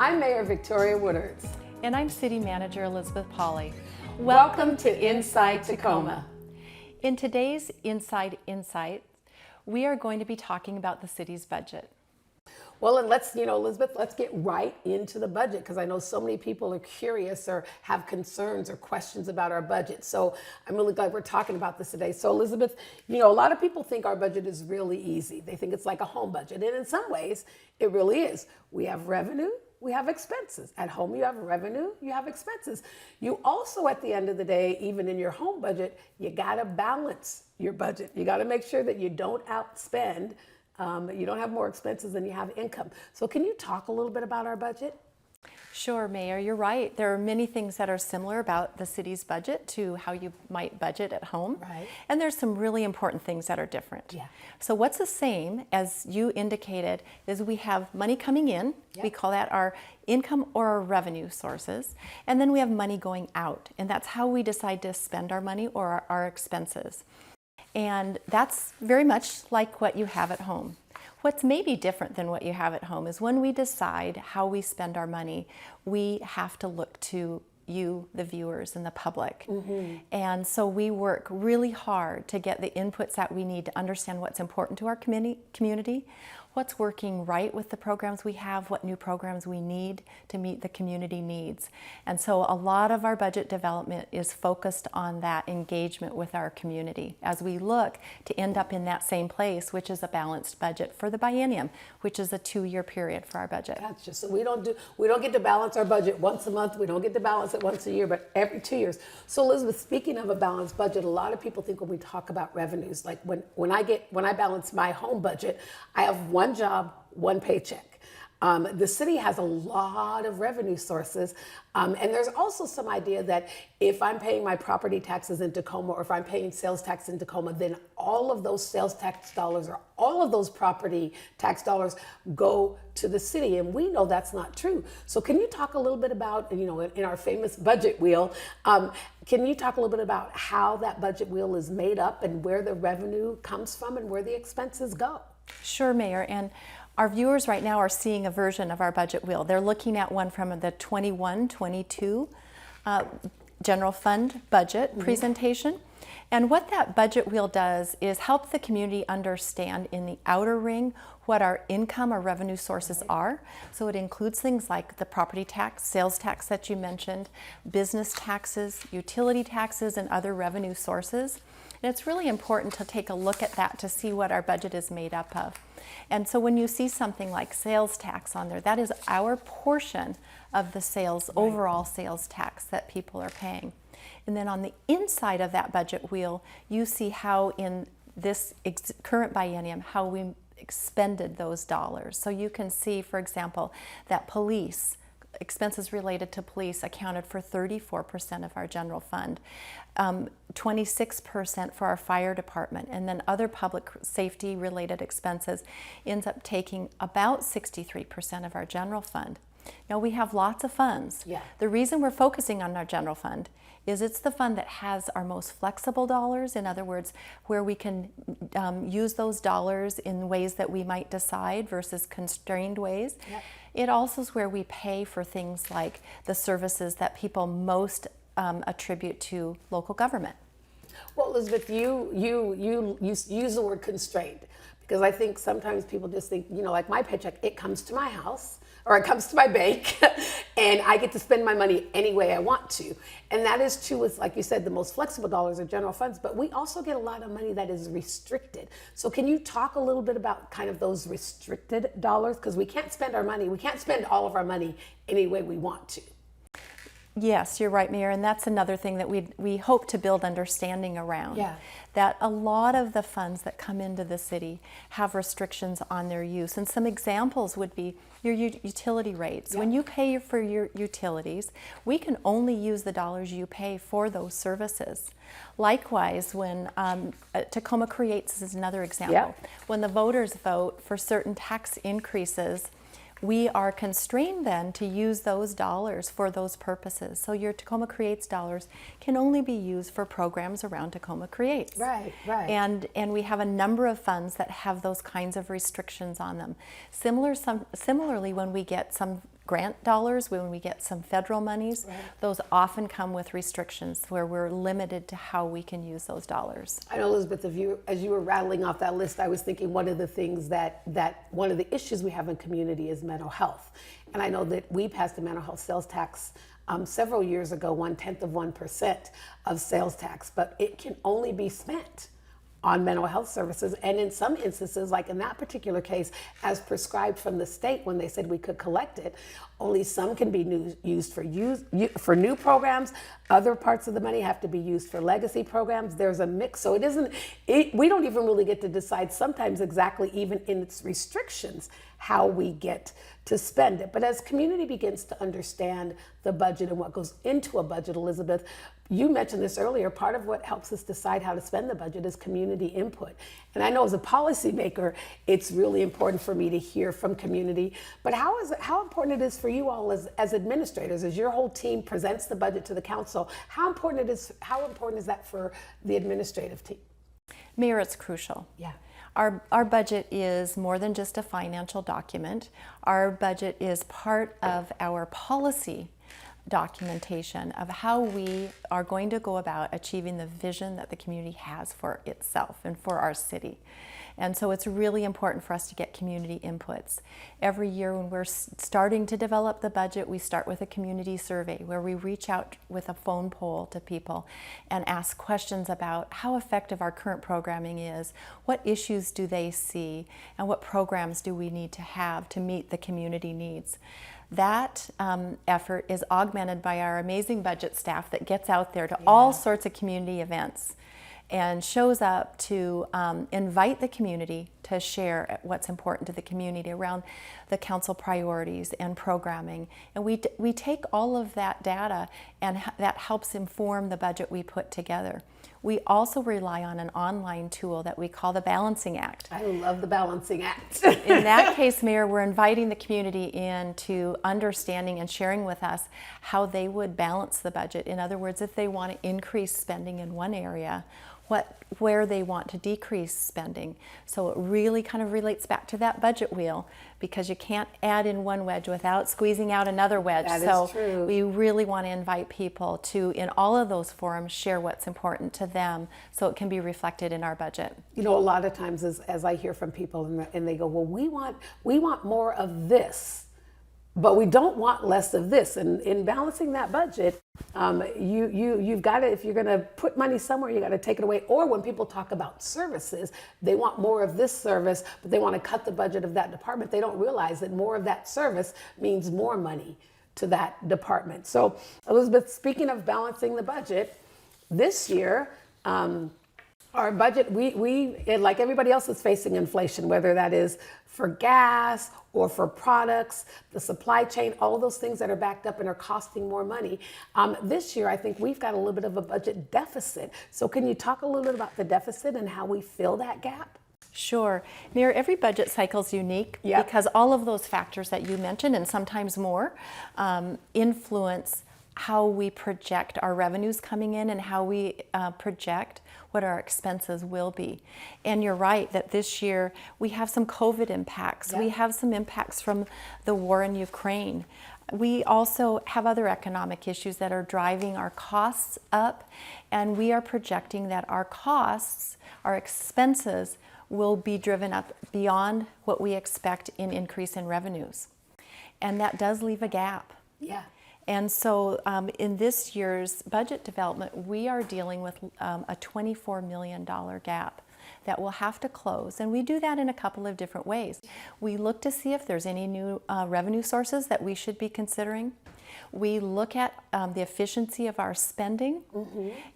I'm Mayor Victoria Woodards. And I'm City Manager Elizabeth Pauley. Welcome to Inside Tacoma. In today's Inside Insight, we are going to be talking about the city's budget. Well, and let's, Elizabeth, let's get right into the budget, because I know so many people are curious or have concerns or questions about our budget. So I'm really glad we're talking about this today. So Elizabeth, a lot of people think our budget is really easy. They think it's like a home budget. And in some ways, it really is. We have revenue, we have expenses. At home, you have revenue, you have expenses. You also, at the end of the day, even in your home budget, you gotta balance your budget. You gotta make sure that you don't outspend. You don't have more expenses than you have income. So can you talk a little bit about our budget? Sure, Mayor, you're right. There are many things that are similar about the city's budget to how you might budget at home. Right. And there's some really important things that are different. Yeah. So what's the same, as you indicated, is we have money coming in. Yep. We call that our income or our revenue sources. And then we have money going out. And that's how we decide to spend our money or our expenses. And that's very much like what you have at home. What's maybe different than what you have at home is when we decide how we spend our money, we have to look to you, the viewers, and the public. Mm-hmm. And so we work really hard to get the inputs that we need to understand what's important to our community, what's working right with the programs we have, what new programs we need to meet the community needs. And so a lot of our budget development is focused on that engagement with our community as we look to end up in that same place, which is a balanced budget for the biennium, which is a 2-year period for our budget. That's just, so we don't get to balance our budget once a month. We don't get to balance it once a year, but every 2 years. So Elizabeth, speaking of a balanced budget, a lot of people think when we talk about revenues, like when I balance my home budget, I have one job, one paycheck. The city has a lot of revenue sources, and there's also some idea that if I'm paying my property taxes in Tacoma, or if I'm paying sales tax in Tacoma, then all of those sales tax dollars or all of those property tax dollars go to the city, and we know that's not true. So can you talk a little bit about, in our famous budget wheel, can you talk a little bit about how that budget wheel is made up and where the revenue comes from and where the expenses go? Sure, Mayor, and our viewers right now are seeing a version of our budget wheel. They're looking at one from the 21-22 general fund budget presentation. And what that budget wheel does is help the community understand in the outer ring what our income or revenue sources are. So it includes things like the property tax, sales tax that you mentioned, business taxes, utility taxes, and other revenue sources. And it's really important to take a look at that to see what our budget is made up of. And so when you see something like sales tax on there, that is our portion of the sales, overall sales tax that people are paying. And then on the inside of that budget wheel, you see how in this current biennium, how we expended those dollars. So you can see, for example, that expenses related to police accounted for 34% of our general fund, 26% for our fire department, and then other public safety related expenses ends up taking about 63% of our general fund. Now we have lots of funds. Yeah. The reason we're focusing on our general fund is it's the fund that has our most flexible dollars. In other words, where we can use those dollars in ways that we might decide versus constrained ways. Yep. It also is where we pay for things like the services that people most attribute to local government. Well, Elizabeth, you use the word constrained, because I think sometimes people just think, like my paycheck, it comes to my house or it comes to my bank and I get to spend my money any way I want to. And that is true with, like you said, the most flexible dollars are general funds, but we also get a lot of money that is restricted. So can you talk a little bit about kind of those restricted dollars? Because we can't spend all of our money any way we want to. Yes, you're right, Mayor, and that's another thing that we hope to build understanding around. Yeah. That a lot of the funds that come into the city have restrictions on their use, and some examples would be your utility rates. Yeah. When you pay for your utilities, we can only use the dollars you pay for those services. Likewise, when Tacoma Creates is another example. Yeah. When the voters vote for certain tax increases, we are constrained then to use those dollars for those purposes. So your Tacoma Creates dollars can only be used for programs around Tacoma Creates. Right, right. And we have a number of funds that have those kinds of restrictions on them. Similarly, when we get some grant dollars, when we get some federal monies, those often come with restrictions where we're limited to how we can use those dollars. I know, Elizabeth, as you were rattling off that list, I was thinking one of the things that one of the issues we have in community is mental health. And I know that we passed a mental health sales tax several years ago, 0.1% of sales tax, but it can only be spent on mental health services. And in some instances, like in that particular case, as prescribed from the state when they said we could collect it, only some can be used for new programs. Other parts of the money have to be used for legacy programs. There's a mix. So we don't even really get to decide sometimes exactly even in its restrictions how we get to spend it. But as community begins to understand the budget and what goes into a budget, Elizabeth, you mentioned this earlier, part of what helps us decide how to spend the budget is community input. And I know as a policymaker, it's really important for me to hear from community, but how important it is for you all as administrators, as your whole team presents the budget to the council, how important is that for the administrative team? Mayor, it's crucial. Yeah. Our budget is more than just a financial document. Our budget is part of our policy documentation of how we are going to go about achieving the vision that the community has for itself and for our city. And so it's really important for us to get community inputs. Every year when we're starting to develop the budget, we start with a community survey where we reach out with a phone poll to people and ask questions about how effective our current programming is, what issues do they see, and what programs do we need to have to meet the community needs. That effort is augmented by our amazing budget staff that gets out there to all sorts of community events and shows up to invite the community to share what's important to the community around the council priorities and programming. And we take all of that data, and that helps inform the budget we put together. We also rely on an online tool that we call the Balancing Act. I love the Balancing Act. In that case, Mayor, we're inviting the community into understanding and sharing with us how they would balance the budget. In other words, if they want to increase spending in one area, where they want to decrease spending. So it really kind of relates back to that budget wheel, because you can't add in one wedge without squeezing out another wedge. That so is true. We really want to invite people to, in all of those forums, share what's important to them so it can be reflected in our budget. You know, a lot of times as I hear from people and they go, well, we want more of this, but we don't want less of this. And in balancing that budget, you've got to, if you're going to put money somewhere, you got to take it away. Or when people talk about services, they want more of this service, but they want to cut the budget of that department. They don't realize that more of that service means more money to that department. So, Elizabeth, speaking of balancing the budget, this year, our budget, we like everybody else is facing inflation, whether that is for gas or for products, the supply chain, all those things that are backed up and are costing more money. This year, I think we've got a little bit of a budget deficit. So can you talk a little bit about the deficit and how we fill that gap? Sure. Mayor, every budget cycle is unique because all of those factors that you mentioned, and sometimes more, influence how we project our revenues coming in and how we project what our expenses will be. And you're right that this year we have some COVID impacts. We have some impacts from the war in Ukraine. We also have other economic issues that are driving our costs up, and we are projecting that our costs, our expenses, will be driven up beyond what we expect in increase in revenues. And that does leave a gap. Yeah. And so in this year's budget development, we are dealing with a $24 million gap that we'll have to close. And we do that in a couple of different ways. We look to see if there's any new revenue sources that we should be considering. We look at the efficiency of our spending,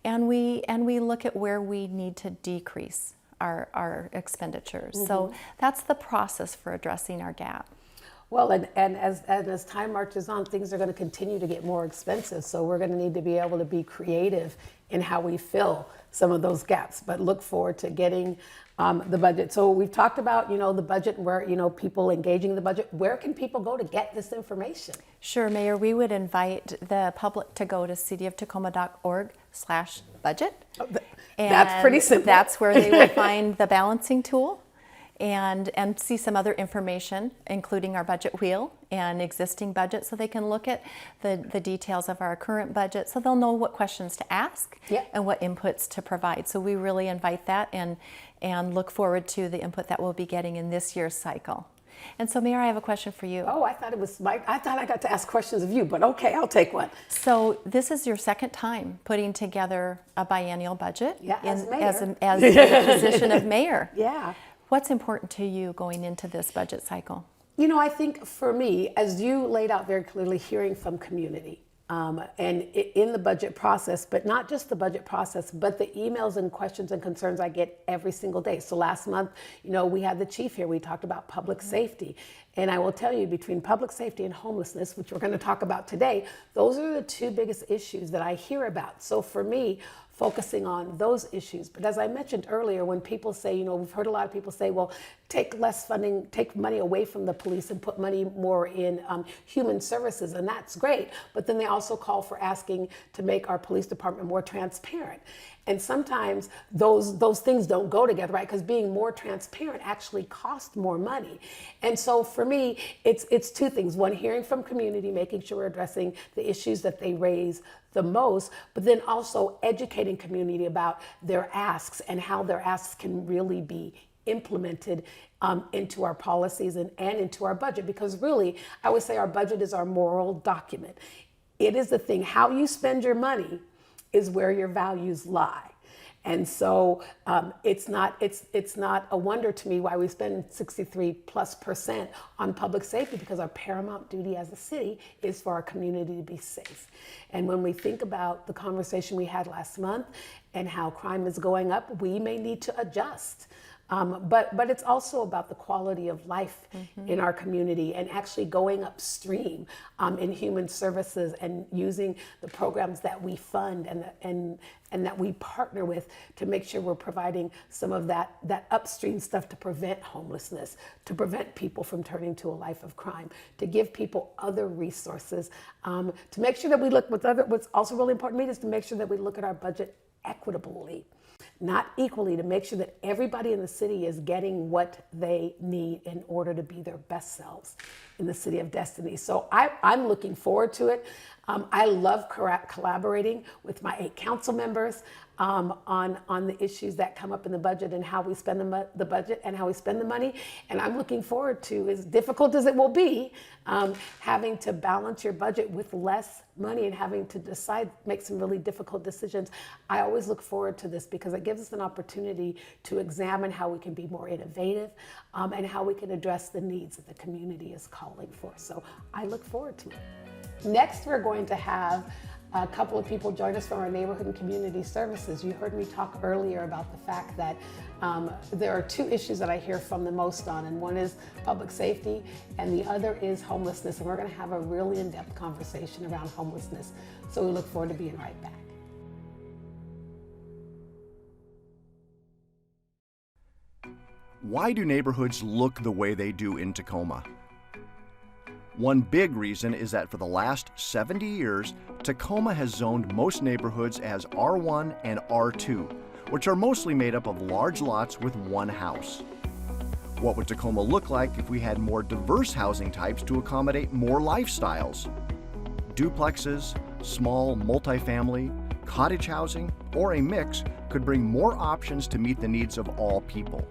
and we look at where we need to decrease our expenditures. So that's the process for addressing our gap. Well, and as time marches on, things are going to continue to get more expensive. So we're going to need to be able to be creative in how we fill some of those gaps, but look forward to getting the budget. So we've talked about, the budget, where, people engaging the budget. Where can people go to get this information? Sure, Mayor, we would invite the public to go to cityoftacoma.org/budget. That's pretty simple. That's where they will find the balancing tool. and see some other information, including our budget wheel and existing budget, so they can look at the details of our current budget, so they'll know what questions to ask and what inputs to provide. So we really invite that and look forward to the input that we'll be getting in this year's cycle. And so, Mayor, I have a question for you. Oh, I thought I got to ask questions of you, but okay, I'll take one. So this is your second time putting together a biennial budget as mayor. as the position of mayor. Yeah. What's important to you going into this budget cycle? You know, I think for me, as you laid out very clearly, hearing from community and in the budget process, but not just the budget process, but the emails and questions and concerns I get every single day. So last month, you know, we had the chief here, we talked about public safety. And I will tell you, between public safety and homelessness, which we're going to talk about today, those are the two biggest issues that I hear about. So for me, focusing on those issues. But as I mentioned earlier, when people say, you know, we've heard a lot of people say, well, take less funding, take money away from the police and put money more in human services, and that's great. But then they also call for asking to make our police department more transparent. And sometimes those things don't go together, right? Because being more transparent actually costs more money. And so for me, it's two things. One, hearing from community, making sure we're addressing the issues that they raise the most, but then also educating community about their asks and how their asks can really be implemented into our policies and into our budget. Because really, I would say our budget is our moral document. It is the thing, how you spend your money is where your values lie. And so it's not a wonder to me why we spend 63+% on public safety, because our paramount duty as a city is for our community to be safe. And when we think about the conversation we had last month and how crime is going up, we may need to adjust. But it's also about the quality of life in our community and actually going upstream in human services and using the programs that we fund and that we partner with to make sure we're providing some of that upstream stuff to prevent homelessness, to prevent people from turning to a life of crime, to give people other resources, to make sure that we look what's also really important to me is to make sure that we look at our budget equitably. Not equally, to make sure that everybody in the city is getting what they need in order to be their best selves in the city of destiny. So I'm looking forward to it. I love collaborating with my 8 council members on the issues that come up in the budget and how we spend the budget and how we spend the money. And I'm looking forward to, as difficult as it will be, having to balance your budget with less money and having to make some really difficult decisions. I always look forward to this because it gives us an opportunity to examine how we can be more innovative and how we can address the needs that the community is calling for. So I look forward to it. Next, we're going to have a couple of people join us from our neighborhood and community services. You heard me talk earlier about the fact that there are 2 issues that I hear from the most on, and one is public safety and the other is homelessness. And we're going to have a really in-depth conversation around homelessness. So we look forward to being right back. Why do neighborhoods look the way they do in Tacoma? One big reason is that for the last 70 years, Tacoma has zoned most neighborhoods as R1 and R2, which are mostly made up of large lots with one house. What would Tacoma look like if we had more diverse housing types to accommodate more lifestyles? Duplexes, small multifamily, cottage housing, or a mix could bring more options to meet the needs of all people.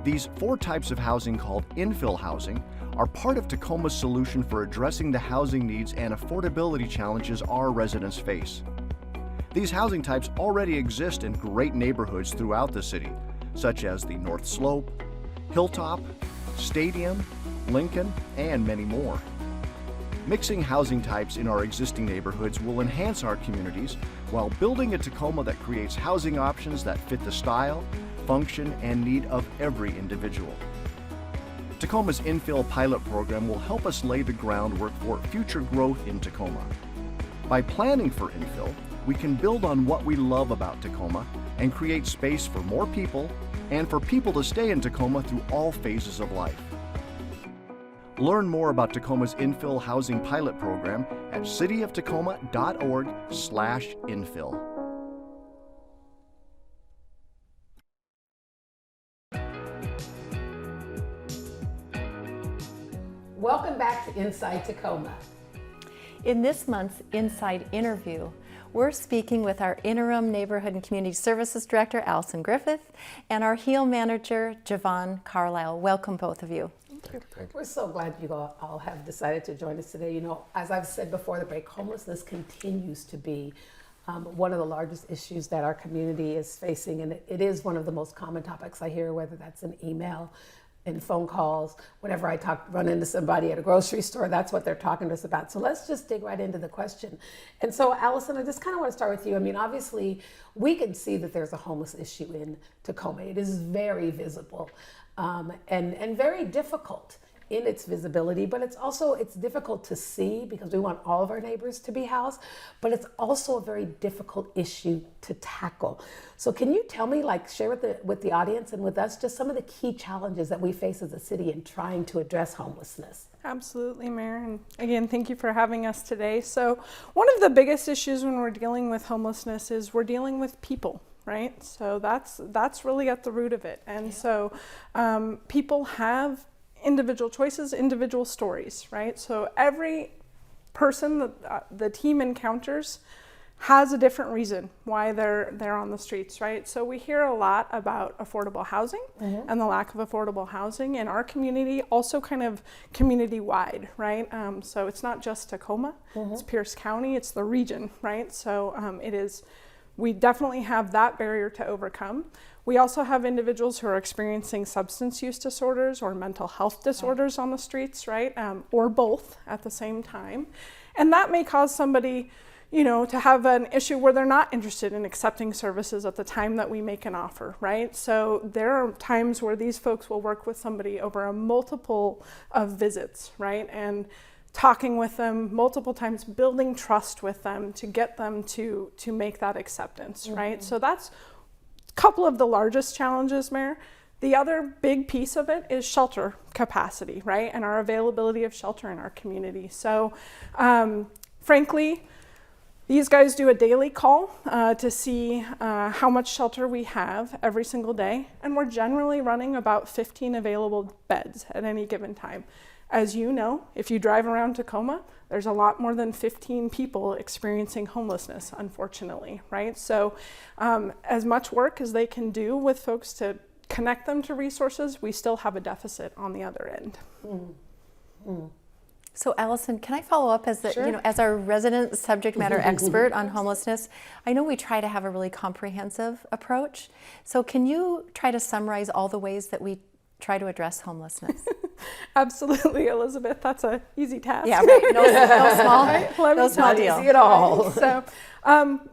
These 4 types of housing, called infill housing, are part of Tacoma's solution for addressing the housing needs and affordability challenges our residents face. These housing types already exist in great neighborhoods throughout the city, such as the North Slope, Hilltop, Stadium, Lincoln, and many more. Mixing housing types in our existing neighborhoods will enhance our communities while building a Tacoma that creates housing options that fit the style, function, and need of every individual. Tacoma's infill pilot program will help us lay the groundwork for future growth in Tacoma. By planning for infill, we can build on what we love about Tacoma and create space for more people and for people to stay in Tacoma through all phases of life. Learn more about Tacoma's infill housing pilot program at cityoftacoma.org/infill. Welcome back to Inside Tacoma. In this month's Inside interview, we're speaking with our Interim Neighborhood and Community Services Director, Allison Griffith, and our HEAL Manager, Javon Carlisle. Welcome, both of you. We're so glad you all have decided to join us today. You know, as I've said before the break, homelessness continues to be one of the largest issues that our community is facing, and it is one of the most common topics I hear, whether that's an email, in phone calls, whenever I run into somebody at a grocery store, that's what they're talking to us about. So let's just dig right into the question. And so, Allison, I just kind of want to start with you. I mean, obviously, we can see that there's a homeless issue in Tacoma. It is very visible and very difficult in its visibility, but it's difficult to see because we want all of our neighbors to be housed, but it's also a very difficult issue to tackle. So can you tell me, share with the audience and with us just some of the key challenges that we face as a city in trying to address homelessness? Absolutely, Mayor. And again, thank you for having us today. So one of the biggest issues when we're dealing with homelessness is we're dealing with people. Right? So that's really at the root of it. And so people have individual choices, individual stories, right? So every person that the team encounters has a different reason why they're on the streets, right? So we hear a lot about affordable housing and the lack of affordable housing in our community, also kind of community-wide, right? So it's not just Tacoma, it's Pierce County, it's the region, right? So we definitely have that barrier to overcome. We also have individuals who are experiencing substance use disorders or mental health disorders on the streets, right? Or both at the same time. And that may cause somebody, to have an issue where they're not interested in accepting services at the time that we make an offer, right? So there are times where these folks will work with somebody over a multiple of visits, right? And talking with them multiple times, building trust with them to get them to make that acceptance, right? So that's a couple of the largest challenges, Mayor. The other big piece of it is shelter capacity, right? And our availability of shelter in our community. So frankly, these guys do a daily call to see how much shelter we have every single day. And we're generally running about 15 available beds at any given time. As you know, if you drive around Tacoma, there's a lot more than 15 people experiencing homelessness, unfortunately, right? So as much work as they can do with folks to connect them to resources, we still have a deficit on the other end. So Allison, can I follow up as Sure. As our resident subject matter expert on homelessness? I know we try to have a really comprehensive approach. So can you try to summarize all the ways that we try to address homelessness? Absolutely, Elizabeth. That's an easy task. Yeah, right. No small, Let me no small Not deal. easy at all. So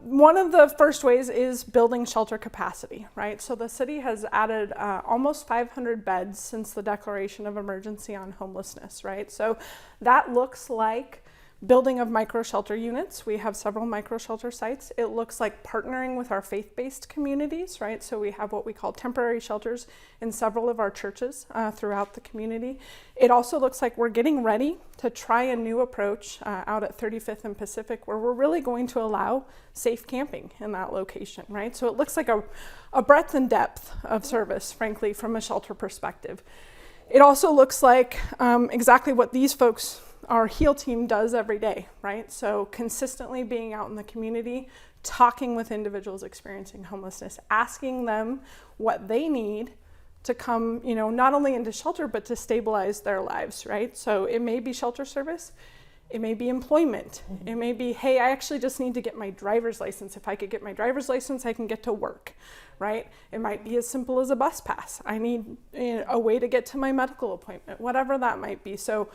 one of the first ways is building shelter capacity, right? So the city has added almost 500 beds since the declaration of emergency on homelessness, right? So that looks like building of micro shelter units. We have several micro shelter sites. It looks like partnering with our faith-based communities, right? So we have what we call temporary shelters in several of our churches throughout the community. It also looks like we're getting ready to try a new approach out at 35th and Pacific, where we're really going to allow safe camping in that location, right? So it looks like a breadth and depth of service, frankly, from a shelter perspective. It also looks like exactly what these folks, our HEAL team, does every day, right? So consistently being out in the community, talking with individuals experiencing homelessness, asking them what they need to come, not only into shelter, but to stabilize their lives, right? So it may be shelter service, it may be employment, it may be, hey, I actually just need to get my driver's license. If I could get my driver's license, I can get to work, right? It might be as simple as a bus pass. I need a way to get to my medical appointment, whatever that might be. So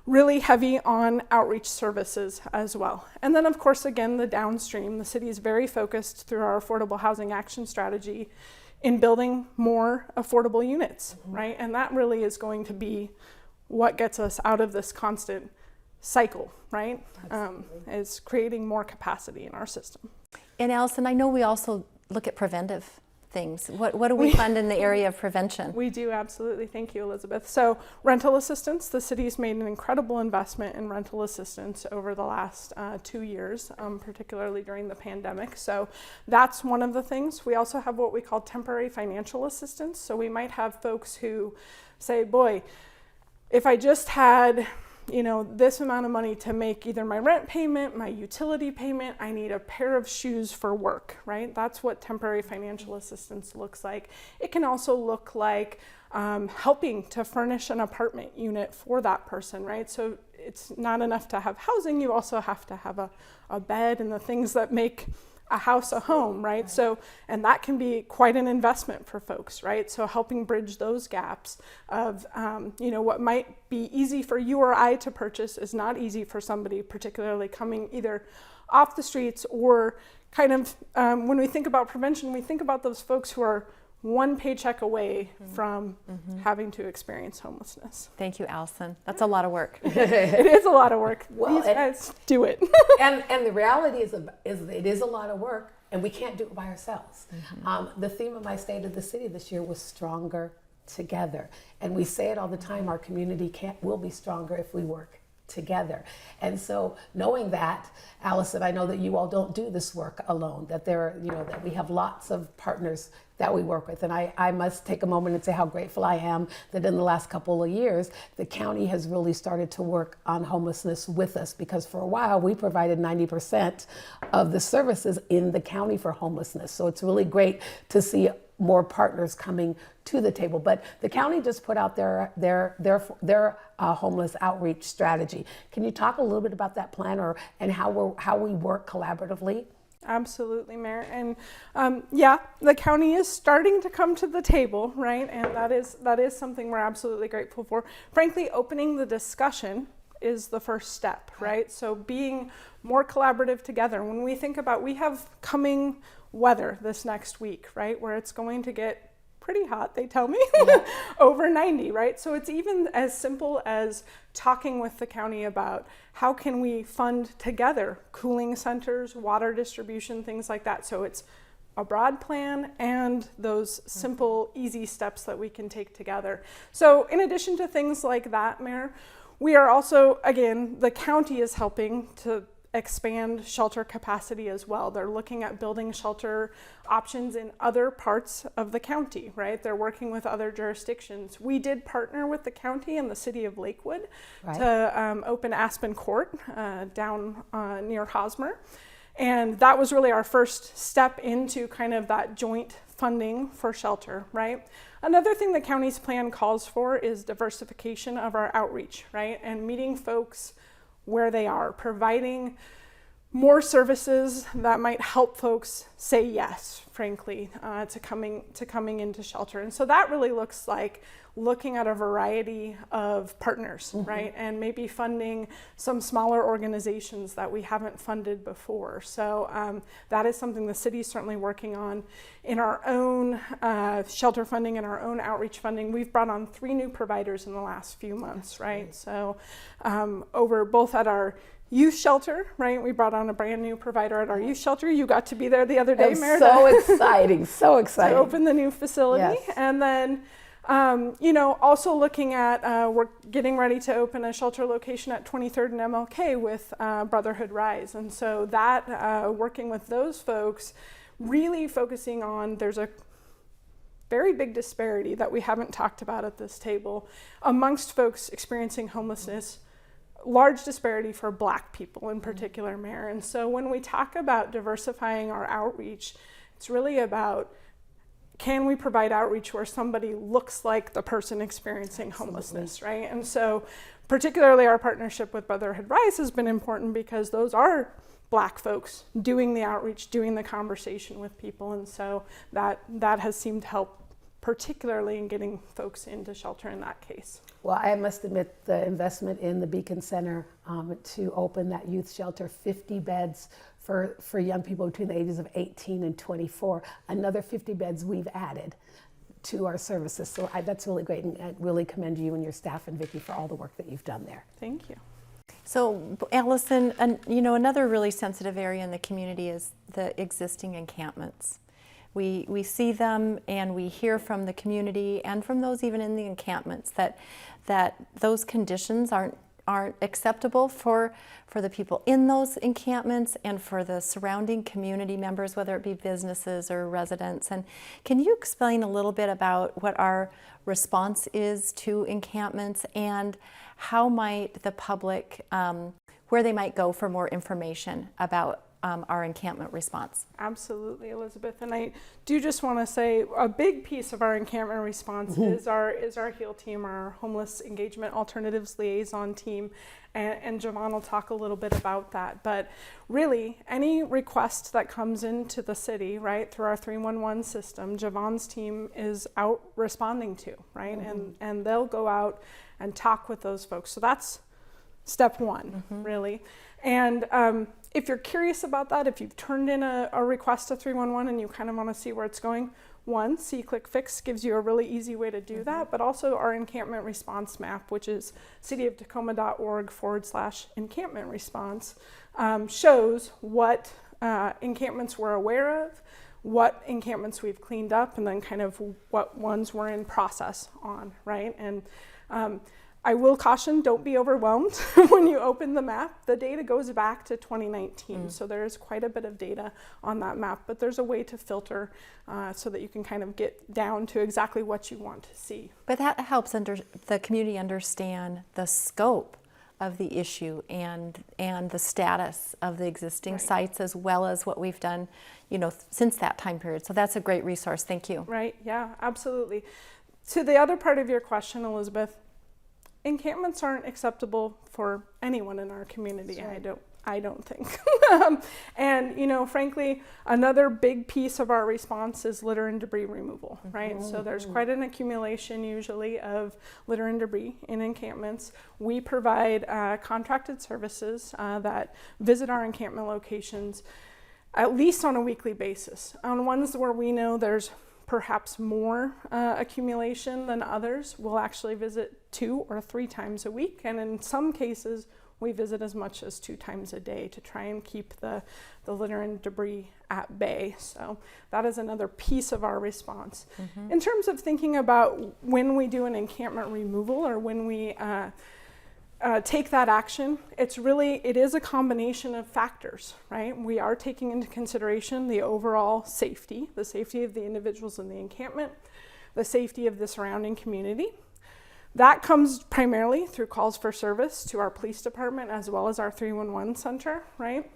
really heavy on outreach services as well. And then of course, again, the downstream, the city is very focused through our affordable housing action strategy in building more affordable units, right? And that really is going to be what gets us out of this constant cycle, right? Is creating more capacity in our system. And Allison, I know we also look at preventive things. What do we fund in the area of prevention? We do, absolutely. Thank you, Elizabeth. So rental assistance, the city's made an incredible investment in rental assistance over the last 2 years, particularly during the pandemic. So that's one of the things. We also have what we call temporary financial assistance. So we might have folks who say, boy, if I just had this amount of money to make either my rent payment, my utility payment, I need a pair of shoes for work, right? That's what temporary financial assistance looks like. It can also look like helping to furnish an apartment unit for that person, right? So it's not enough to have housing, you also have to have a bed and the things that make a house a home, right? So, and that can be quite an investment for folks, right? So helping bridge those gaps of, what might be easy for you or I to purchase is not easy for somebody, particularly coming either off the streets or kind of, when we think about prevention, we think about those folks who are one paycheck away from having to experience homelessness. Thank you, Allison. That's a lot of work. It is a lot of work. Well, These guys do it. and the reality is it is a lot of work, and we can't do it by ourselves. The theme of my State of the City this year was Stronger Together. And we say it all the time, our community will be stronger if we work together. And so knowing that, Allison, I know that you all don't do this work alone, that that we have lots of partners that we work with. And I must take a moment and say how grateful I am that in the last couple of years, the county has really started to work on homelessness with us, because for a while we provided 90% of the services in the county for homelessness. So it's really great to see more partners coming to the table. But the county just put out their homeless outreach strategy. Can you talk a little bit about that plan and how we work collaboratively? Absolutely, Mayor. And the county is starting to come to the table, right? And that is something we're absolutely grateful for. Frankly, opening the discussion is the first step, right? So being more collaborative together. When we think about, we have coming weather this next week, right? Where it's going to get pretty hot, they tell me, over 90, right? So it's even as simple as talking with the county about how can we fund together cooling centers, water distribution, things like that. So it's a broad plan and those simple, easy steps that we can take together. So in addition to things like that, Mayor, we are also, again, the county is helping to expand shelter capacity as well. They're looking at building shelter options in other parts of the county, right? They're working with other jurisdictions. We did partner with the county and the city of Lakewood to open Aspen Court down near Hosmer. And that was really our first step into kind of that joint funding for shelter, right? Another thing the county's plan calls for is diversification of our outreach, right? And meeting folks where they are, providing more services that might help folks say yes, frankly, to coming into shelter. And so that really looks like looking at a variety of partners, right? And maybe funding some smaller organizations that we haven't funded before. So that is something the city's certainly working on in our own shelter funding and our own outreach funding. We've brought on 3 new providers in the last few months, right? So over both at our youth shelter, right? We brought on a brand new provider at our youth shelter. You got to be there the other day, Meredith. So exciting, so exciting. To open the new facility. Yes. And then, also looking at, we're getting ready to open a shelter location at 23rd and MLK with Brotherhood Rise. And so that, working with those folks, really focusing on, there's a very big disparity that we haven't talked about at this table amongst folks experiencing homelessness. Large disparity for Black people in particular, Mayor. And so when we talk about diversifying our outreach, it's really about, can we provide outreach where somebody looks like the person experiencing homelessness, right? And so particularly our partnership with Brotherhood Rise has been important because those are Black folks doing the outreach, doing the conversation with people. And so that has seemed to help, particularly in getting folks into shelter in that case. Well, I must admit the investment in the Beacon Center to open that youth shelter, 50 beds for young people between the ages of 18 and 24, another 50 beds we've added to our services. So that's really great, and I really commend you and your staff and Vicki for all the work that you've done there. Thank you. So, Allison, another really sensitive area in the community is the existing encampments. We see them and we hear from the community and from those even in the encampments that those conditions aren't acceptable for the people in those encampments and for the surrounding community members, whether it be businesses or residents. And can you explain a little bit about what our response is to encampments and how might the public, where they might go for more information about our encampment response? Absolutely, Elizabeth. And I do just want to say a big piece of our encampment response is our HEAL team, our Homeless Engagement Alternatives Liaison team. And Javon will talk a little bit about that. But really, any request that comes into the city, right, through our 311 system, Javon's team is out responding to, right? And they'll go out and talk with those folks. So that's step one, really. And if you're curious about that, if you've turned in a request to 311 and you kind of want to see where it's going, one, See Click Fix gives you a really easy way to do that, but also our encampment response map, which is cityoftacoma.org/encampment response, shows what encampments we're aware of, what encampments we've cleaned up, and then kind of what ones we're in process on, right? And I will caution, don't be overwhelmed when you open the map. The data goes back to 2019, so there's quite a bit of data on that map, but there's a way to filter so that you can kind of get down to exactly what you want to see. But that helps the community understand the scope of the issue and the status of the existing sites, as well as what we've done, since that time period. So that's a great resource. Thank you. Right, yeah, absolutely. To the other part of your question, Elizabeth, encampments aren't acceptable for anyone in our community. Right. I don't think. And frankly, another big piece of our response is litter and debris removal, right? So there's quite an accumulation usually of litter and debris in encampments. We provide contracted services that visit our encampment locations at least on a weekly basis. On ones where we know there's perhaps more accumulation than others, we'll actually visit 2 or 3 times a week, and in some cases we visit as much as 2 times a day to try and keep the litter and debris at bay. So that is another piece of our response. In terms of thinking about when we do an encampment removal or when we take that action, it is a combination of factors, right? We are taking into consideration the overall safety, the safety of the individuals in the encampment, the safety of the surrounding community. That comes primarily through calls for service to our police department as well as our 311 center, right?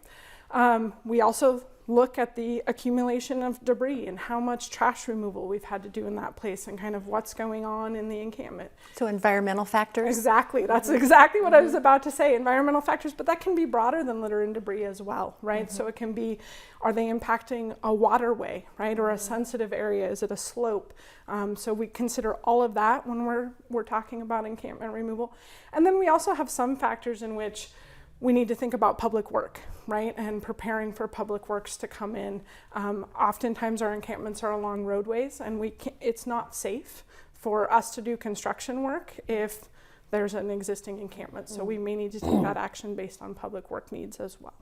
We also look at the accumulation of debris and how much trash removal we've had to do in that place and kind of what's going on in the encampment. So environmental factors? Exactly, that's exactly what I was about to say, environmental factors, but that can be broader than litter and debris as well, right? So it can be, are they impacting a waterway, right? Or a sensitive area, is it a slope? So we consider all of that when we're talking about encampment removal. And then we also have some factors in which we need to think about public work, right? And preparing for public works to come in. Oftentimes our encampments are along roadways, and it's not safe for us to do construction work if there's an existing encampment. So we may need to take that action based on public work needs as well.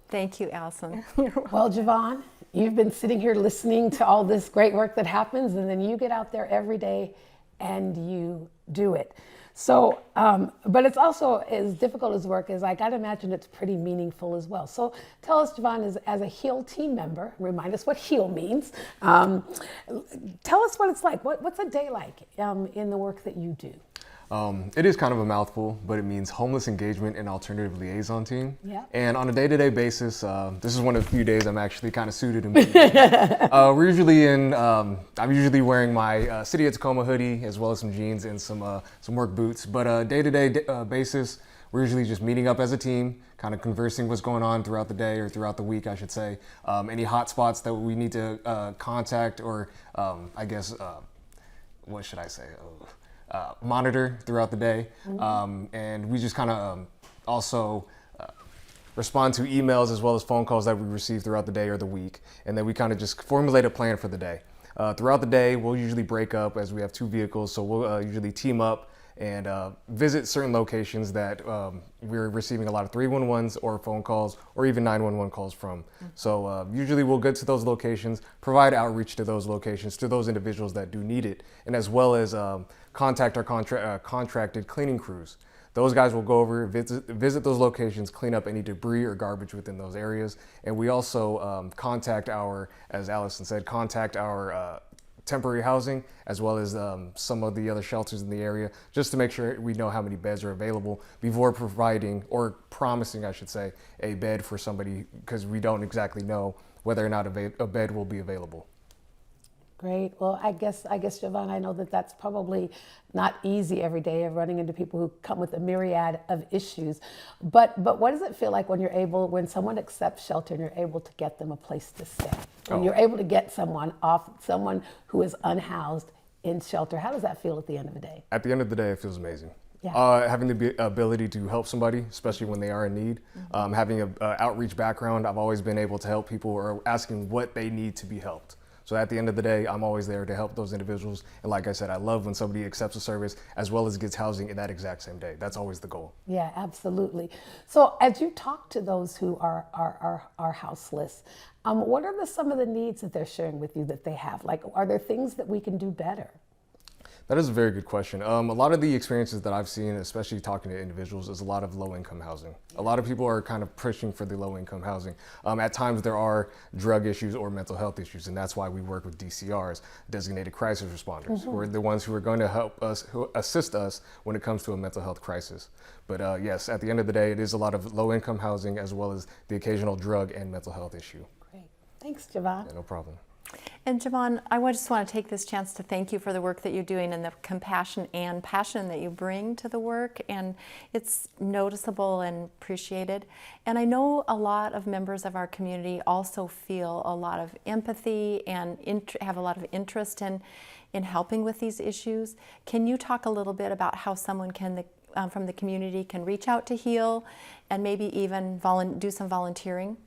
Thank you, Allison. Well, Javon, you've been sitting here listening to all this great work that happens, and then you get out there every day and you do it. So, but it's also as difficult as work as I got to imagine it's pretty meaningful as well. So tell us, Javon, as a HEAL team member, remind us what HEAL means. Tell us what it's like. What's a day like in the work that you do? It is kind of a mouthful, but it means Homeless Engagement and Alternative Liaison Team. Yeah. And on a day-to-day basis, this is one of the few days I'm actually kind of suited and booted. I'm usually wearing my City of Tacoma hoodie as well as some jeans and some work boots. But day-to-day basis, we're usually just meeting up as a team, kind of conversing what's going on throughout the day or throughout the week, I should say. Any hot spots that we need to contact or what should I say? Monitor throughout the day, and we just kind of also respond to emails as well as phone calls that we receive throughout the day or the week, and then we kind of just formulate a plan for the day. Throughout the day, we'll usually break up as we have 2 vehicles, so we'll usually team up and visit certain locations that we're receiving a lot of 311s or phone calls or even 911 calls from. So usually we'll get to those locations, provide outreach to those locations, to those individuals that do need it, and as well as contact our contracted cleaning crews those guys will go over, visit those locations, clean up any debris or garbage within those areas. And we also contact our, as Allison said, contact our temporary housing, as well as some of the other shelters in the area, just to make sure we know how many beds are available before providing, or promising, I should say, a bed for somebody, because we don't exactly know whether or not a bed will be available. Great. Well, I guess, Javon, I know that that's probably not easy every day of running into people who come with a myriad of issues. But what does it feel like when someone accepts shelter and you're able to get them a place to stay? When you're able to get someone who is unhoused in shelter, how does that feel at the end of the day? At the end of the day, it feels amazing. Yeah. Having the ability to help somebody, especially when they are in need. Having an outreach background, I've always been able to help people, or asking what they need to be helped. So at the end of the day, I'm always there to help those individuals. And like I said, I love when somebody accepts a service as well as gets housing in that exact same day. That's always the goal. Yeah, absolutely. So as you talk to those who are houseless, what are some of the needs that they're sharing with you that they have? Like, are there things that we can do better? That is a very good question. A lot of the experiences that I've seen, especially talking to individuals, is a lot of low-income housing. A lot of people are kind of pushing for the low-income housing. At times there are drug issues or mental health issues, and that's why we work with DCRs, designated crisis responders, who are the ones who are going to help us, who assist us when it comes to a mental health crisis. But yes, at the end of the day, it is a lot of low-income housing as well as the occasional drug and mental health issue. Great. Thanks, Javon. Yeah, no problem. And Javon, I just want to take this chance to thank you for the work that you're doing and the compassion and passion that you bring to the work, and it's noticeable and appreciated. And I know a lot of members of our community also feel a lot of empathy and have a lot of interest in helping with these issues. Can you talk a little bit about how someone from the community can reach out to HEAL and maybe even do some volunteering?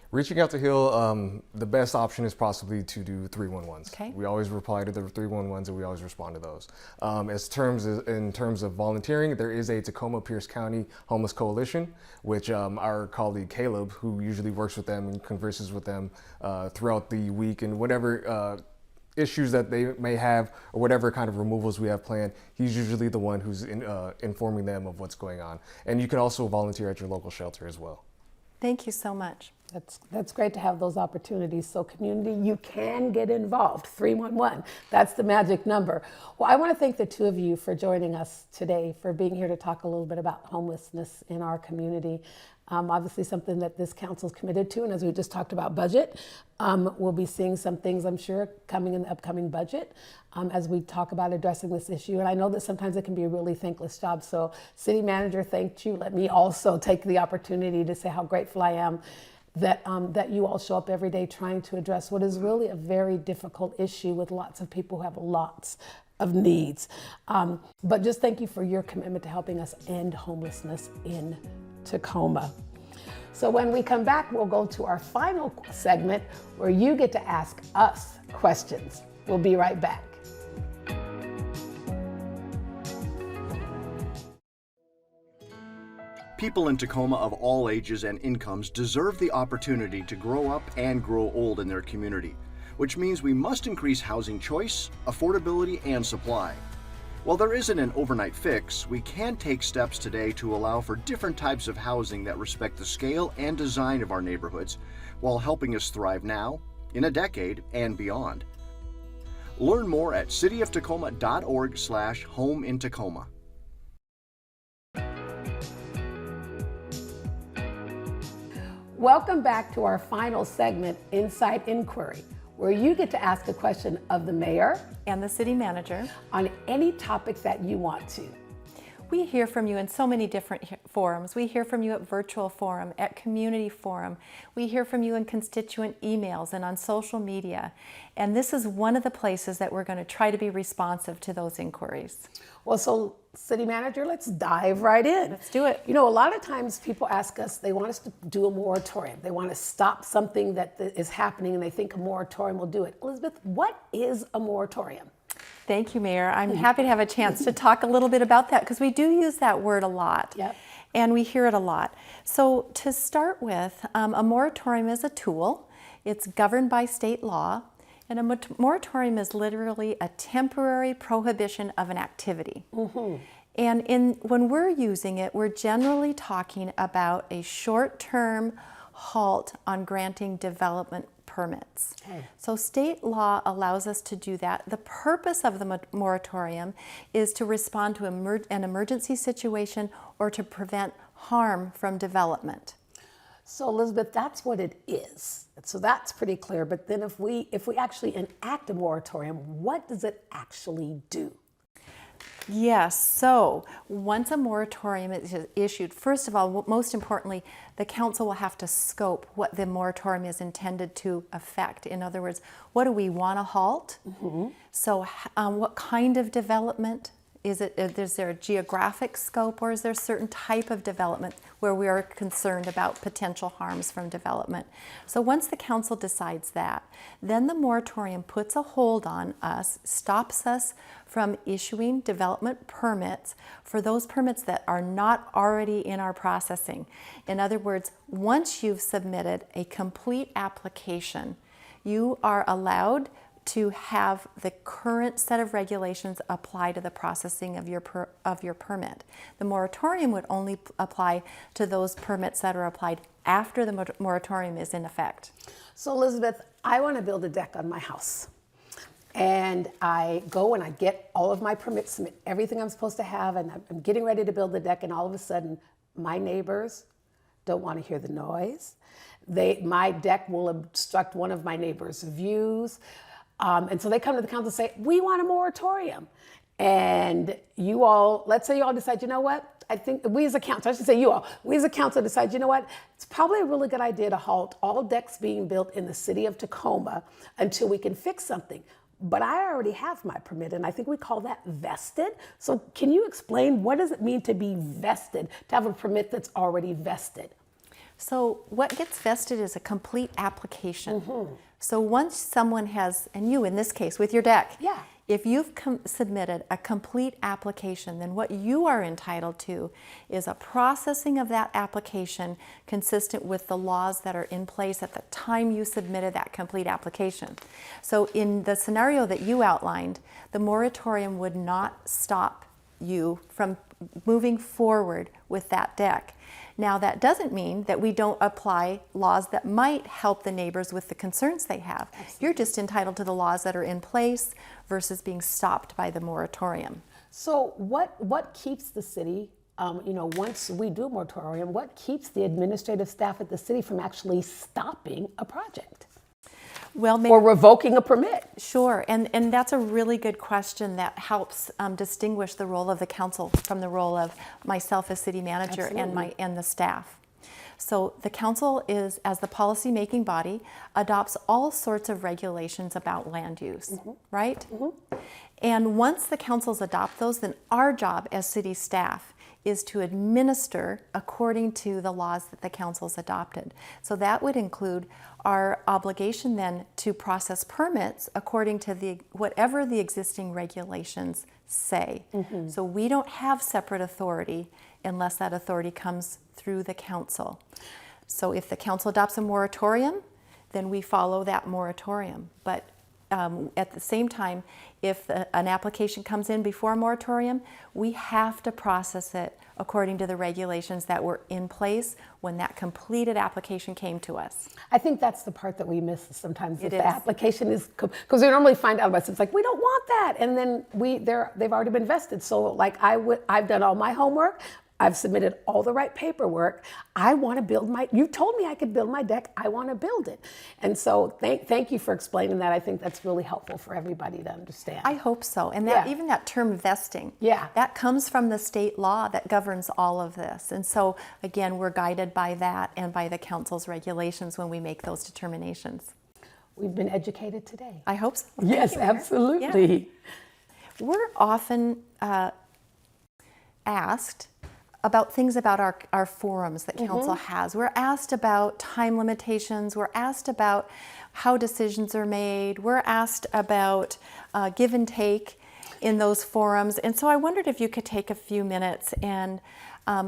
Reaching out to HEAL, the best option is possibly to do 311s. Okay. We always reply to the 311s, and we always respond to those. In terms of volunteering, there is a Tacoma Pierce County Homeless Coalition, which our colleague Caleb, who usually works with them and converses with them throughout the week, and whatever issues that they may have or whatever kind of removals we have planned, he's usually the one who's informing them of what's going on. And you can also volunteer at your local shelter as well. Thank you so much. That's great to have those opportunities. So community, you can get involved. 311, that's the magic number. Well, I want to thank the two of you for joining us today, for being here to talk a little bit about homelessness in our community. Obviously something that this council is committed to, and as we just talked about budget, we'll be seeing some things, I'm sure, coming in the upcoming budget as we talk about addressing this issue. And I know that sometimes it can be a really thankless job. So City Manager thanked you. Let me also take the opportunity to say how grateful I am that you all show up every day trying to address what is really a very difficult issue with lots of people who have lots of needs. But just thank you for your commitment to helping us end homelessness in Tacoma. So when we come back, we'll go to our final segment where you get to ask us questions. We'll be right back. People in Tacoma of all ages and incomes deserve the opportunity to grow up and grow old in their community, which means we must increase housing choice, affordability, and supply. While there isn't an overnight fix, we can take steps today to allow for different types of housing that respect the scale and design of our neighborhoods, while helping us thrive now, in a decade, and beyond. Learn more at cityoftacoma.org/homeintacoma. Welcome back to our final segment, Inside Inquiry, where you get to ask a question of the mayor And the city manager. on any topic that you want to. We hear from you in so many different forums. We hear from you at virtual forum, at community forum. We hear from you in constituent emails and on social media. And this is one of the places that we're going to try to be responsive to those inquiries. Well, so City Manager, let's dive right in. Let's do it. You know, a lot of times people ask us, they want us to do a moratorium. They want to stop something that is happening and they think a moratorium will do it. Elizabeth, what is a moratorium? Thank you, Mayor. I'm happy to have a chance to talk a little bit about that because we do use that word a lot. Yep. And we hear it a lot. So to start with, a moratorium is a tool. It's governed by state law. And a moratorium is literally a temporary prohibition of an activity. And when we're using it, we're generally talking about a short-term halt on granting development permits. Okay. So state law allows us to do that. The purpose of the moratorium is to respond to an emergency situation or to prevent harm from development. So Elizabeth, that's what it is. So that's pretty clear. But then if we actually enact a moratorium, what does it actually do? Yes, so once a moratorium is issued, first of all, most importantly, the council will have to scope what the moratorium is intended to affect. In other words, what do we want to halt? So what kind of development? Is there a geographic scope, or is there a certain type of development where we are concerned about potential harms from development? So once the council decides that, then the moratorium puts a hold on us, stops us from issuing development permits for those permits that are not already in our processing. In other words, once you've submitted a complete application, you are allowed to have the current set of regulations apply to the processing of your permit. The moratorium would only apply to those permits that are applied after the moratorium is in effect. So Elizabeth, I want to build a deck on my house. And I go and I get all of my permits, submit everything I'm supposed to have, and I'm getting ready to build the deck, and all of a sudden, my neighbors don't want to hear the noise. My deck will obstruct one of my neighbors' views. And so they come to the council and say, we want a moratorium. And you all, let's say you all decide, you know what? I think we as a council, I should say you all, we as a council decide, you know what? It's probably a really good idea to halt all decks being built in the city of Tacoma until we can fix something. But I already have my permit, and I think we call that vested. So can you explain, what does it mean to be vested, to have a permit that's already vested? So what gets vested is a complete application. So once someone has, and you in this case with your deck, Yeah. if you've submitted a complete application, then what you are entitled to is a processing of that application consistent with the laws that are in place at the time you submitted that complete application. So in the scenario that you outlined, the moratorium would not stop you from moving forward with that deck. Now, that doesn't mean that we don't apply laws that might help the neighbors with the concerns they have. You're just entitled to the laws that are in place versus being stopped by the moratorium. So what keeps the city, once we do a moratorium, what keeps the administrative staff at the city from actually stopping a project? Well, Or revoking a permit? Sure, and that's a really good question that helps distinguish the role of the council from the role of myself as city manager and the staff. So the council is, as the policy-making body, adopts all sorts of regulations about land use, right? And once the councils adopt those, then our job as city staff is to administer according to the laws that the council's adopted. So that would include our obligation then to process permits according to whatever the existing regulations say. So we don't have separate authority unless that authority comes through the council. So if the council adopts a moratorium, then we follow that moratorium. But at the same time, if an application comes in before a moratorium, we have to process it according to the regulations that were in place when that completed application came to us. I think that's the part that we miss sometimes. It The is. application is, because we normally find out about it. It's like, we don't want that. And then they've already been vested. So like I've done all my homework. I've submitted all the right paperwork. I want to build you told me I could build my deck. I want to build it. And so thank you for explaining that. I think that's really helpful for everybody to understand. I hope so. And even that term vesting, that comes from the state law that governs all of this. And so again, we're guided by that and by the council's regulations when we make those determinations. We've been educated today. I hope so. Yes, absolutely. Yeah. We're often asked about things about our forums that council has. We're asked about time limitations. We're asked about how decisions are made. We're asked about give and take in those forums. And so I wondered if you could take a few minutes and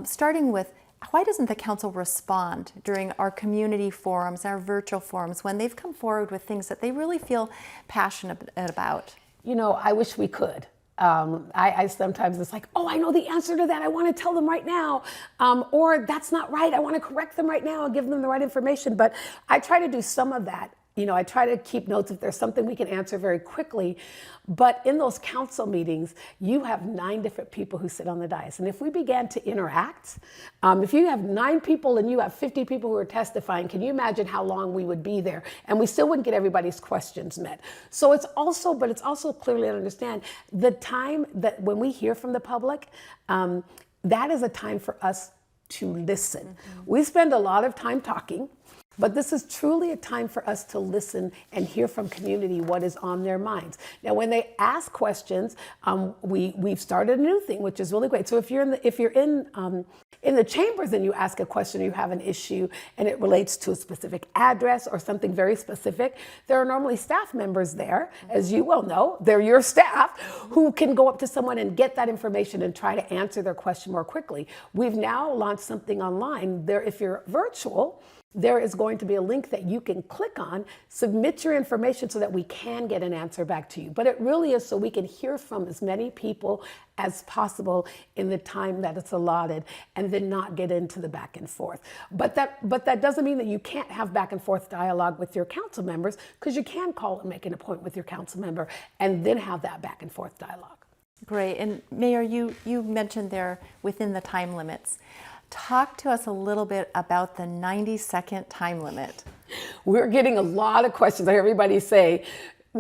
starting with, why doesn't the council respond during our community forums, our virtual forums, when they've come forward with things that they really feel passionate about? I wish we could. I sometimes it's like, oh, I know the answer to that. I want to tell them right now. Or that's not right. I want to correct them right now and give them the right information. But I try to do some of that. You know, I try to keep notes if there's something we can answer very quickly. But in those council meetings, you have 9 different people who sit on the dais. And if we began to interact, if you have 9 people and you have 50 people who are testifying, can you imagine how long we would be there? And we still wouldn't get everybody's questions met. So it's also clearly to understand the time that when we hear from the public, that is a time for us to listen. Mm-hmm. We spend a lot of time talking. But this is truly a time for us to listen and hear from community what is on their minds. Now, when they ask questions, we've started a new thing, which is really great. So if you're in the chambers and you ask a question, you have an issue, and it relates to a specific address or something very specific, there are normally staff members there, as you well know. They're your staff who can go up to someone and get that information and try to answer their question more quickly. We've now launched something online. There, if you're virtual, there is going to be a link that you can click on, submit your information so that we can get an answer back to you. But it really is so we can hear from as many people as possible in the time that it's allotted and then not get into the back and forth. But that doesn't mean that you can't have back and forth dialogue with your council members, because you can call and make an appointment with your council member and then have that back and forth dialogue. Great. And Mayor, you mentioned there within the time limits. Talk to us a little bit about the 90-second time limit. We're getting a lot of questions. I hear everybody say,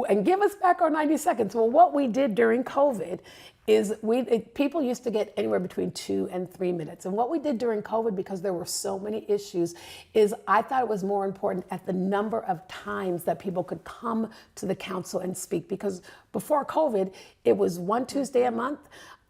and give us back our 90 seconds. Well, what we did during COVID is people used to get anywhere between 2 and 3 minutes. And what we did during COVID, because there were so many issues, is I thought it was more important at the number of times that people could come to the council and speak. Because before COVID, it was one Tuesday a month.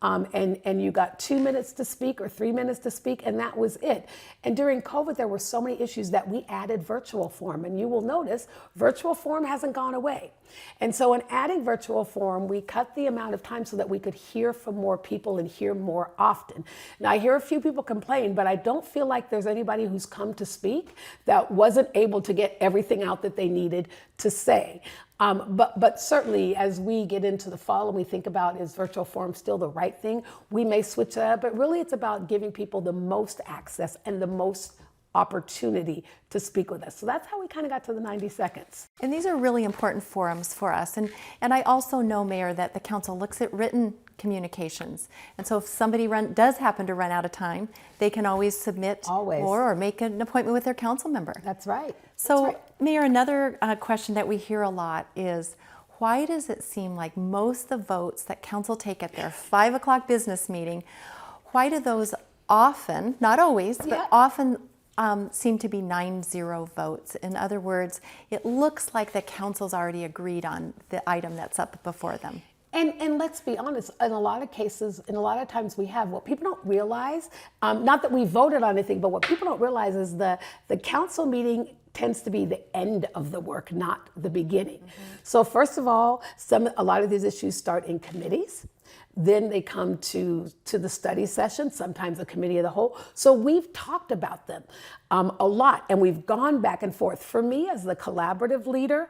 And you got 2 minutes to speak or 3 minutes to speak, and that was it. And during COVID, there were so many issues that we added virtual forum. And you will notice virtual forum hasn't gone away. And so in adding virtual forum, we cut the amount of time so that we could hear from more people and hear more often. Now, I hear a few people complain, but I don't feel like there's anybody who's come to speak that wasn't able to get everything out that they needed to say. But certainly, as we get into the fall and we think about, is virtual forum still the right thing, we may switch that up. But really, it's about giving people the most access and the most opportunity to speak with us. So that's how we kind of got to the 90 seconds. And these are really important forums for us. And I also know, Mayor, that the council looks at written communications. And so if somebody does happen to run out of time, they can always submit more or make an appointment with their council member. That's right. So, That's right. Mayor, another question that we hear a lot is, why does it seem like most of the votes that council take at their 5 o'clock business meeting, why do those often, not always, but often seem to be 9-0 votes? In other words, it looks like the council's already agreed on the item that's up before them. And let's be honest, in a lot of cases, in a lot of times we have, what people don't realize, not that we voted on anything, but what people don't realize is the council meeting tends to be the end of the work, not the beginning. Mm-hmm. So first of all, a lot of these issues start in committees. Then they come to the study session, sometimes a committee of the whole. So we've talked about them a lot, and we've gone back and forth. For me, as the collaborative leader,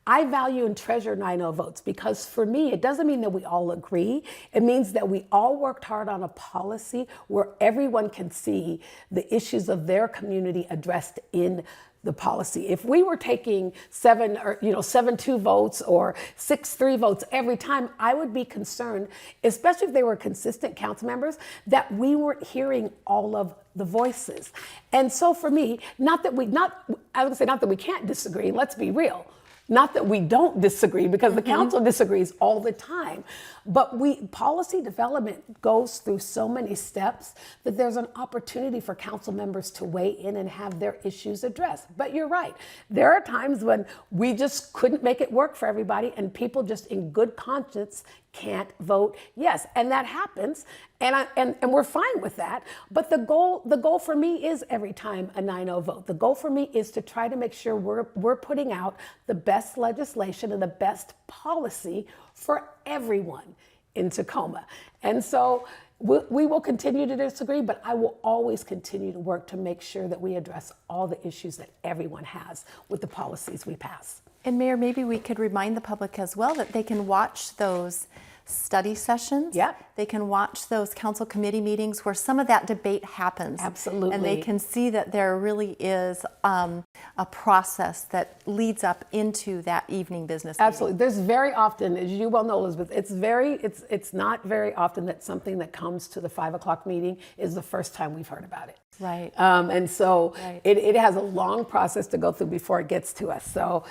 I value and treasure 9-0 votes, because for me, it doesn't mean that we all agree. It means that we all worked hard on a policy where everyone can see the issues of their community addressed in the policy. If we were taking 7-2 votes or 6-3 votes every time, I would be concerned, especially if they were consistent council members, that we weren't hearing all of the voices. And so for me, not that we can't disagree, let's be real. Not that we don't disagree, because the council disagrees all the time, but policy development goes through so many steps that there's an opportunity for council members to weigh in and have their issues addressed. But you're right. There are times when we just couldn't make it work for everybody, and people just in good conscience can't vote yes, and that happens, and we're fine with that. But the goal for me is every time a 9-0 vote. The goal for me is to try to make sure we're putting out the best legislation and the best policy for everyone in Tacoma. And so we will continue to disagree, but I will always continue to work to make sure that we address all the issues that everyone has with the policies we pass. And Mayor, maybe we could remind the public as well that they can watch those study sessions. Yep. They can watch those council committee meetings where some of that debate happens. Absolutely. And they can see that there really is a process that leads up into that evening business meeting. Absolutely. There's very often, as you well know, Elizabeth, it's not very often that something that comes to the 5 o'clock meeting is the first time we've heard about it. Right. And so Right. it has a long process to go through before it gets to us. So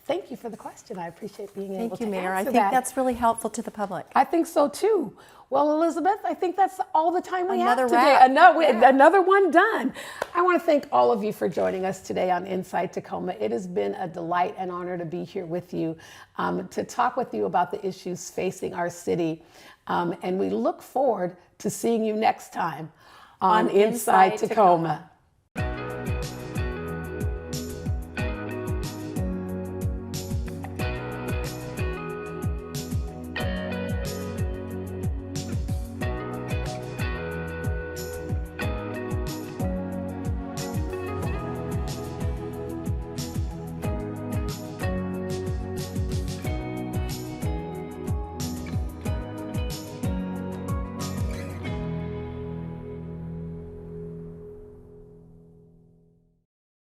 thank you for the question. I appreciate being able Thank to you, Mayor. I answer think that. that's really helpful to the public. I think so too. Well, Elizabeth, I think that's all the time we Another have today. wrap. Another one done. I want to thank all of you for joining us today on Inside Tacoma. It has been a delight and honor to be here with you, to talk with you about the issues facing our city. And we look forward to seeing you next time on Inside Tacoma.